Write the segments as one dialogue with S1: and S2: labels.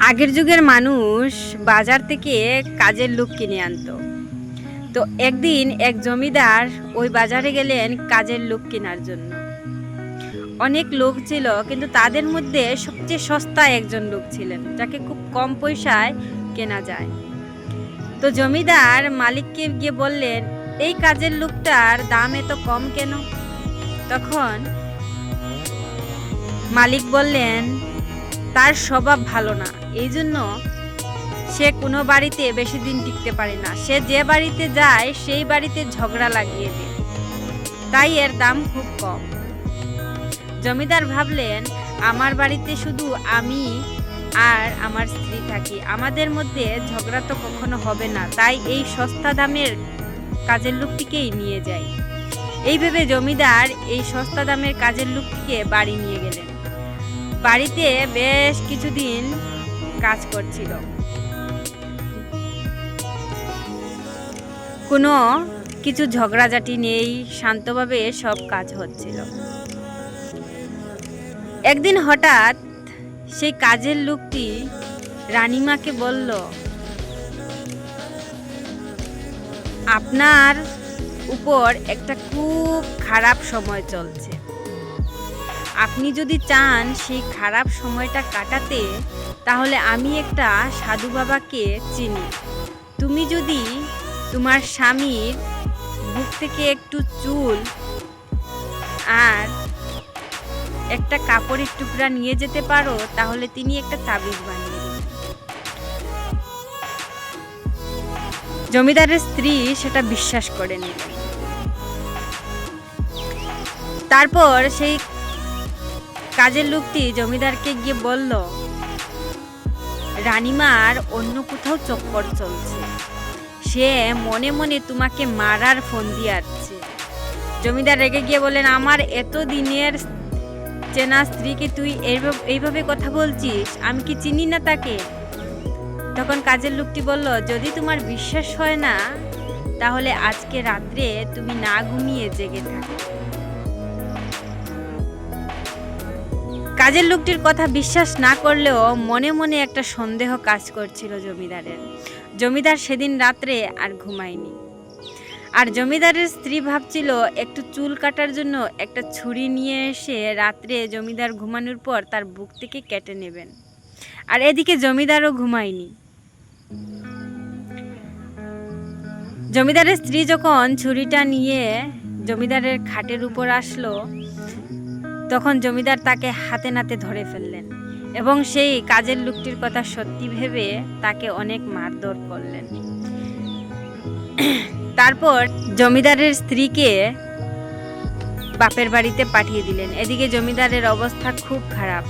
S1: আগের যুগের মানুষ বাজার থেকে কাজের লোক কিনে আনতো। তো একদিন এক জমিদার ওই বাজারে গেলেন কাজের লোক কেনার জন্য। অনেক লোক ছিল, কিন্তু তাদের মধ্যে সবচেয়ে সস্তা একজন লোক ছিলেন যাকে খুব কম পয়সায় কেনা যায়। তো জমিদার মালিককে গিয়ে বললেন, এই কাজের লোকটার দাম এত কম কেন? তখন মালিক বললেন, তার স্বভাব ভালো না, এই জন্য সে কোনো বাড়িতে বেশি দিন টিকতে পারে না। সে যে বাড়িতে যায় সেই বাড়িতে ঝগড়া লাগিয়ে দেয়, তাই এর দাম খুব কম। জমিদার ভাবলেন, আমার বাড়িতে শুধু আমি আর আমার স্ত্রী থাকি, আমাদের মধ্যে ঝগড়া তো কখনো হবে না, তাই এই সস্তা দামের কাজের লোকটিকেই নিয়ে যাই। এই ভেবে জমিদার এই সস্তা দামের কাজের লোকটিকে বাড়ি নিয়ে গেলেন। বাড়িতে বেশ কিছুদিন কাজ করছিল, কোনো কিছু ঝগড়াঝাটি নেই, শান্তভাবে সব কাজ হচ্ছিল। একদিন হঠাৎ সেই কাজের লোকটি রানীমাকে বলল, আপনার উপর একটা খুব খারাপ সময় চলছে, আপনি যদি চান সেই খারাপ সময়টা কাটাতে, তাহলে আমি একটা সাধু বাবাকে চিনি। তুমি যদি তোমার স্বামীর বুক থেকে একটু চুল আর একটা কাপড়ের টুকরা নিয়ে যেতে পারো, তাহলে তিনি একটা তাবিজ বানিয়ে দেবেন। জমিদারের স্ত্রী সেটা বিশ্বাস করে নিলেন। তারপর সেই কাজের লোকটি জমিদারকে গিয়ে বলল, রানীমার অন্য কোথাও চক্কর চলছে, সে মনে মনে তোমাকে মারার ফোন দিয়ে আসছে। জমিদার রেগে গিয়ে বললেন, আমার এত দিনের চেনা স্ত্রীকে তুই এইভাবে কথা বলছিস, আমি কি চিনি না তাকে? তখন কাজের লোকটি বলল, যদি তোমার বিশ্বাস হয় না, তাহলে আজকে রাত্রে তুমি না ঘুমিয়ে জেগে থাকো। কাজের লোকটির কথা বিশ্বাস না করলেও মনে মনে একটা সন্দেহ কাজ করছিল জমিদারের। জমিদার সেদিন রাত্রে আর ঘুমায়নি। আর জমিদারের স্ত্রী ভাবছিল একটু চুল কাটার জন্য একটা ছুরি নিয়ে এসে রাত্রে জমিদার ঘুমানোর পর তার বুক থেকে কেটে নেবেন। আর এদিকে জমিদারও ঘুমায়নি। জমিদারের স্ত্রী যখন ছুরিটা নিয়ে জমিদারের খাটের উপর আসলো, তখন জমিদার তাকে হাতে নাতে ধরে ফেললেন এবং সেই কাজের লোকটির কথা সত্যি ভেবে তাকে অনেক মারধর করলেন। তারপর জমিদারের স্ত্রীকে বাপের বাড়িতে পাঠিয়ে দিলেন। এদিকে জমিদারের অবস্থা খুব খারাপ।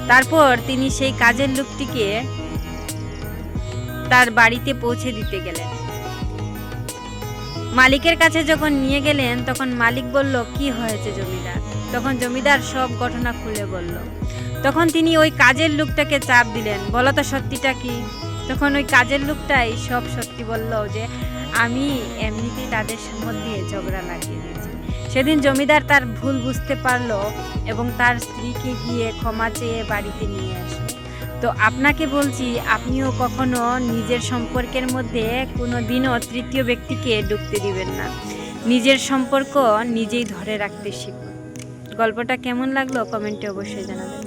S1: তারপর তিনি সেই কাজের লোকটিকে তার বাড়িতে পৌঁছে দিতে গেলেন। মালিকের কাছে যখন নিয়ে গেলেন, তখন মালিক বলল, কি হয়েছে জমিদার? তখন জমিদার সব ঘটনা খুলে বলল। তখন তিনি ওই কাজের লোকটাকে চাপ দিলেন, বলো তো সত্যিটা কি? তখন ওই কাজের লোকটাই সব সত্যি বলল, যে আমি এমনিতেই তাদের মধ্যে ঝগড়া লাগিয়ে দিয়েছি। সেদিন জমিদার তার ভুল বুঝতে পারল এবং তার স্ত্রীকে গিয়ে ক্ষমা চেয়ে বাড়িতে নিয়ে আসলো। তো আপনাকে বলছি, আপনিও কখনো নিজের সম্পর্কের মধ্যে কোনো দিনও তৃতীয় ব্যক্তিকে ঢুকতে দিবেন না। নিজের সম্পর্ক নিজেই ধরে রাখতে শিখুন। গল্পটা কেমন লাগলো কমেন্টে অবশ্যই জানাবেন।